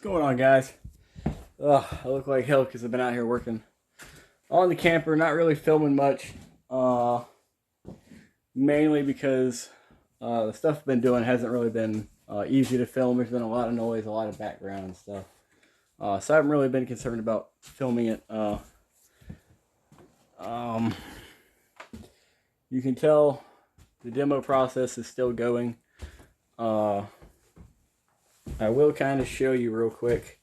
going on, guys? I look like hell because I've been out here working on the camper, not really filming much. Mainly because the stuff I've been doing hasn't really been easy to film. There's been a lot of noise, a lot of background and stuff. So I haven't really been concerned about filming it. You can tell the demo process is still going. I will kind of show you real quick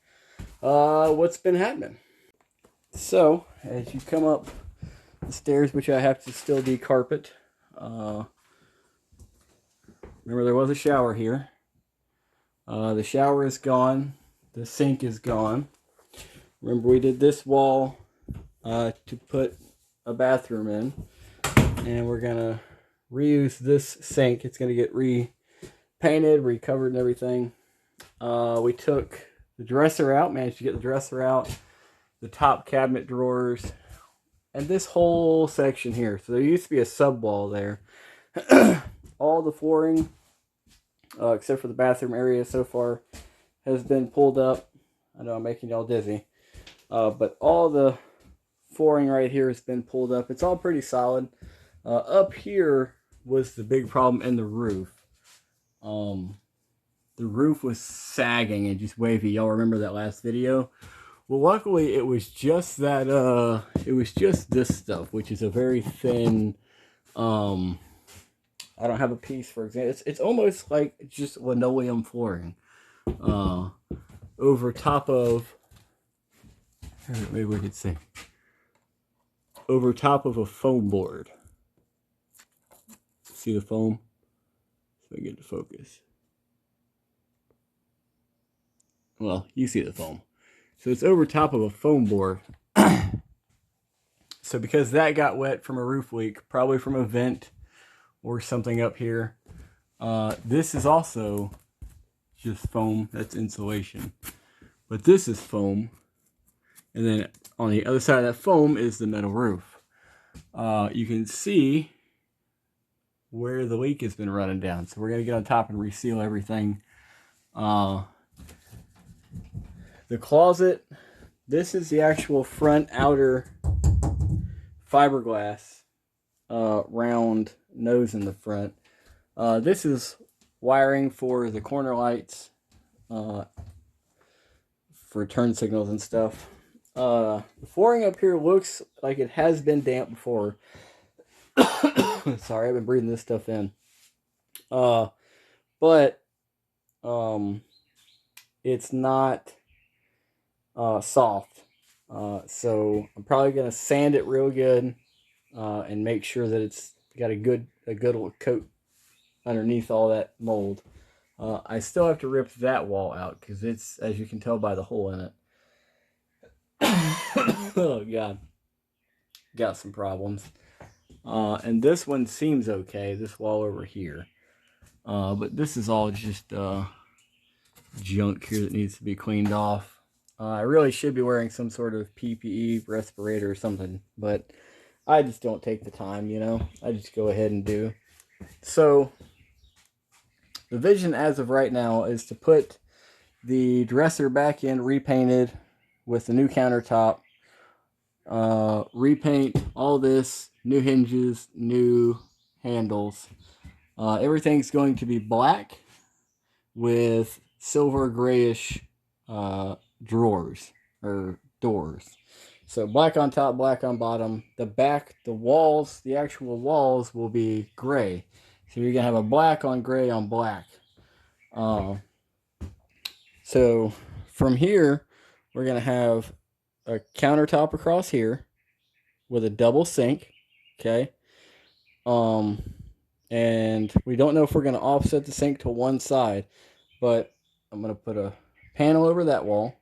what's been happening. So, as you come up the stairs, which I have to still decarpet, remember there was a shower here. The shower is gone. The sink is gone. Remember we did this wall to put a bathroom in. And we're going to reuse this sink. It's going to get repainted, recovered and everything. We took the dresser out, managed to get the dresser out, the top cabinet drawers, and this whole section here. So there used to be a sub wall there. All the flooring, except for the bathroom area so far, has been pulled up. I know I'm making y'all dizzy. But all the flooring right here has been pulled up. It's all pretty solid. Up here was the big problem in the roof. The roof was sagging and just wavy. Y'all remember that last video? Well, luckily it was just that, it was just this stuff, which is a very thin, I don't have a piece, for example. It's almost like just linoleum flooring, over top of, maybe we could say, over top of a foam board. See the foam? So I get to focus. Well, you see the foam. So it's over top of a foam board. So because that got wet from a roof leak, probably from a vent or something up here, this is also just foam. That's insulation. But this is foam. And then on the other side of that foam is the metal roof. You can see where the leak has been running down. So we're going to get on top and reseal everything. The closet, this is the actual front outer fiberglass round nose in the front. This is wiring for the corner lights, for turn signals and stuff. The flooring up here looks like it has been damp before. Sorry, I've been breathing this stuff in. But it's not soft. So I'm probably going to sand it real good and make sure that it's got a good little coat underneath all that mold. I still have to rip that wall out because it's, as you can tell by the hole in it. Oh God, got some problems. And this one seems okay, this wall over here. But this is all just junk here that needs to be cleaned off. I really should be wearing some sort of PPE, respirator or something, but I just don't take the time, you know. I just go ahead and do. So the vision as of right now is to put the dresser back in, repainted with the new countertop, repaint all this, new hinges, new handles. Everything's going to be black with silver grayish drawers or doors. So black on top, black on bottom. The back, the walls, the actual walls will be gray. So you're gonna have a black on gray on black. So from here, we're gonna have a countertop across here with a double sink. Okay. And we don't know if we're gonna offset the sink to one side, but I'm gonna put a panel over that wall.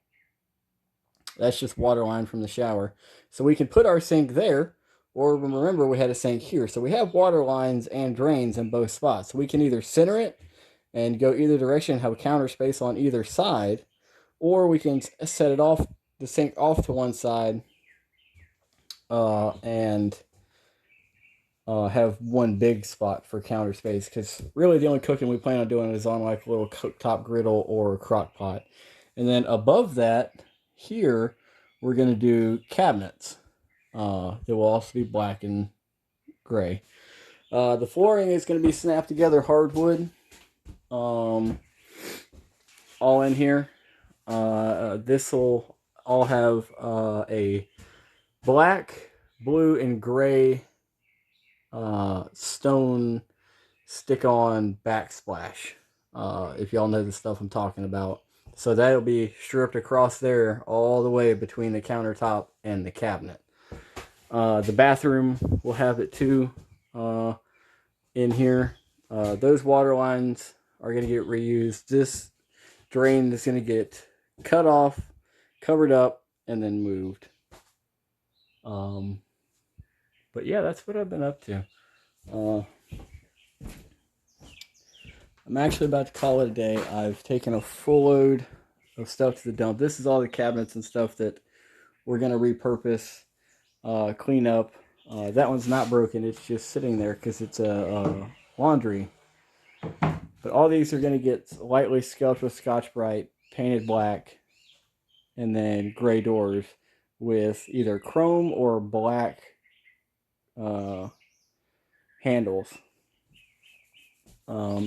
That's just water line from the shower. So we can put our sink there, or remember we had a sink here. So we have water lines and drains in both spots. So we can either center it and go either direction, have a counter space on either side, or we can set it off, the sink off to one side, and have one big spot for counter space. Because really the only cooking we plan on doing is on like a little cooktop griddle or crock pot. And then above that, here, we're going to do cabinets. They will also be black and gray. The flooring is going to be snapped together hardwood. All in here. This will all have a black, blue, and gray stone stick-on backsplash. If y'all know the stuff I'm talking about. So that'll be stripped across there all the way between the countertop and the cabinet. The bathroom will have it too in here. Those water lines are going to get reused. This drain is going to get cut off, covered up, and then moved. But yeah, that's what I've been up to. I'm actually about to call it a day. I've taken a full load of stuff to the dump. This is all the cabinets and stuff that we're going to repurpose, clean up. That one's not broken. It's just sitting there because it's a laundry. But all these are going to get lightly scuffed with Scotch-Brite, painted black, and then gray doors with either chrome or black handles.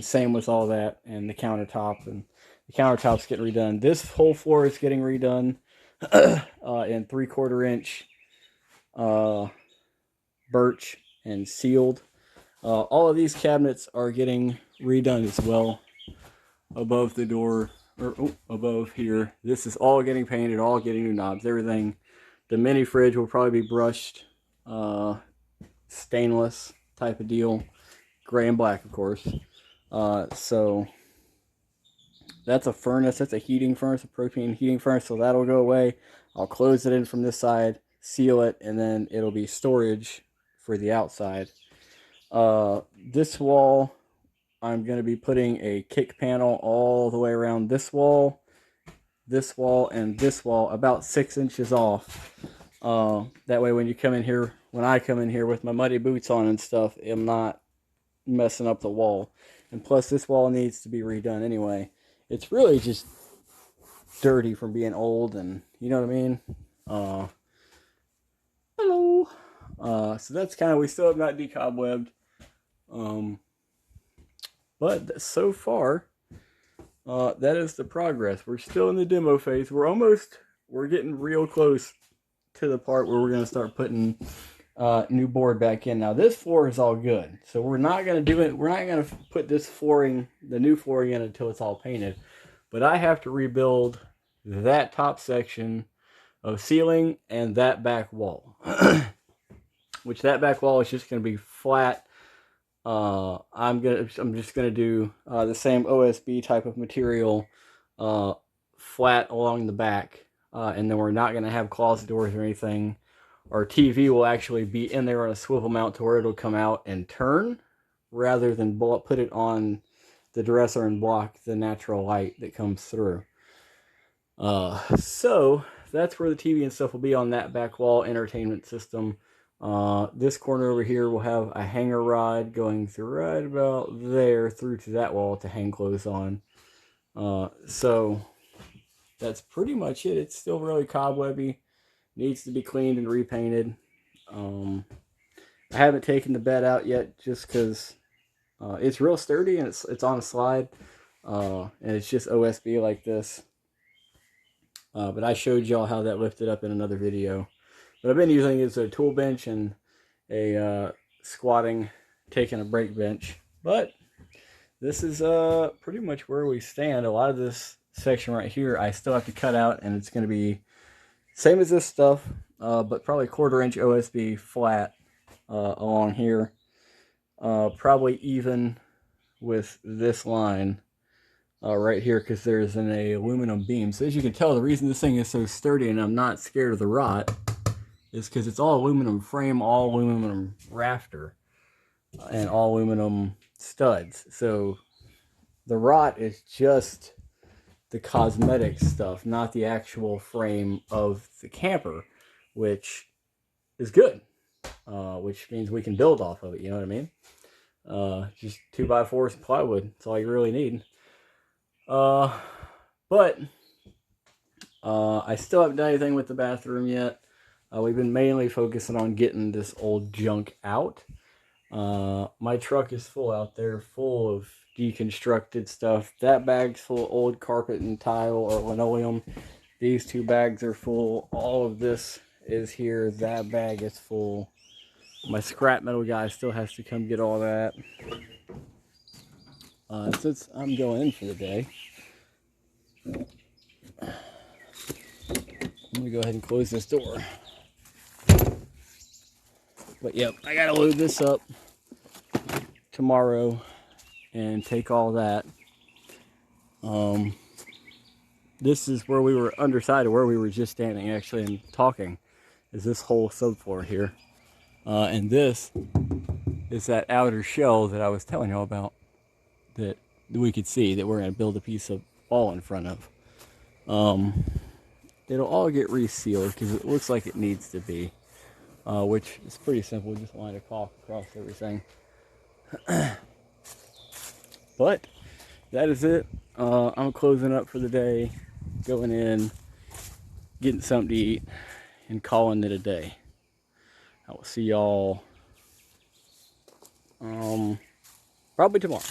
Same with all that, and the countertop, and the countertop's getting redone. This whole floor is getting redone in 3/4 inch birch and sealed. All of these cabinets are getting redone as well. Above the door, or above here, this is all getting painted, all getting new knobs, everything. The mini fridge will probably be brushed stainless type of deal, gray and black, of course. So that's a furnace. That's a heating furnace, a propane heating furnace. So that'll go away. I'll close it in from this side, seal it, and then it'll be storage for the outside. This wall, I'm going to be putting a kick panel all the way around this wall, and this wall, about 6 inches off. That way when you come in here, when I come in here with my muddy boots on and stuff, I'm not messing up the wall. And plus this wall needs to be redone anyway. It's really just dirty from being old, and you know what I mean. Hello. So that's kind of, we still have not decobwebbed, but so far that is the progress. We're still in the demo phase. We're getting real close to the part where we're going to start putting new board back in. Now this floor is all good, so we're not going to do it. We're not going to put this flooring, the new flooring, in until it's all painted. But I have to rebuild that top section of ceiling and that back wall, which that back wall is just going to be flat. I'm just gonna do the same OSB type of material, flat along the back, and then we're not gonna have closet doors or anything. Our TV will actually be in there on a swivel mount to where it'll come out and turn, rather than put it on the dresser and block the natural light that comes through. So that's where the TV and stuff will be, on that back wall entertainment system. This corner over here will have a hanger rod going through right about there through to that wall to hang clothes on. So that's pretty much it. It's still really cobwebby, needs to be cleaned and repainted. I haven't taken the bed out yet just because it's real sturdy, and it's on a slide, and it's just OSB like this. But I showed y'all how that lifted up in another video. But I've been using it as a tool bench and a squatting, taking a brake bench. But this is pretty much where we stand. A lot of this section right here I still have to cut out, and it's going to be same as this stuff, but probably 1/4 inch OSB flat along here. Probably even with this line right here, because there's an aluminum beam. So as you can tell, the reason this thing is so sturdy and I'm not scared of the rot is because it's all aluminum frame, all aluminum rafter, and all aluminum studs. So the rot is just the cosmetic stuff, not the actual frame of the camper, which is good, which means we can build off of it, you know what I mean? Just 2x4s and plywood, that's all you really need. But I still haven't done anything with the bathroom yet. We've been mainly focusing on getting this old junk out. My truck is full out there, full of deconstructed stuff. That bag's full of old carpet and tile or linoleum. These two bags are full. All of this is here. That bag is full. My scrap metal guy still has to come get all that. Since I'm going in for the day, I'm gonna go ahead and close this door. But yep, I gotta load this up tomorrow and take all that. This is where we were underside of where we were just standing actually and talking, is this whole subfloor here. And this is that outer shell that I was telling y'all about that we could see that we're going to build a piece of wall in front of. It'll all get resealed because it looks like it needs to be, which is pretty simple, just line a caulk across everything. But that is it. I'm closing up for the day, going in, getting something to eat, and calling it a day. I will see y'all probably tomorrow.